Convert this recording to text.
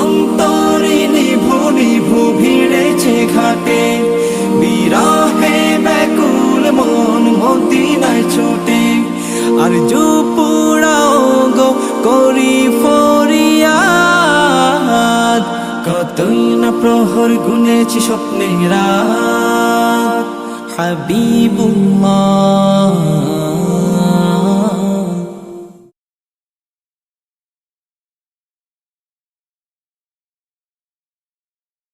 অন্তরে নিভু নিভু ভিড়েছে ঘাটে, বিরহে ব্যাকুল মন মদিনায় ছোটে। আর জুপুড়াও গো করি ফরিয়াদ, কতই না প্রহর গুনেছি স্বপ্নের রাত। হাবিবুল্লাহ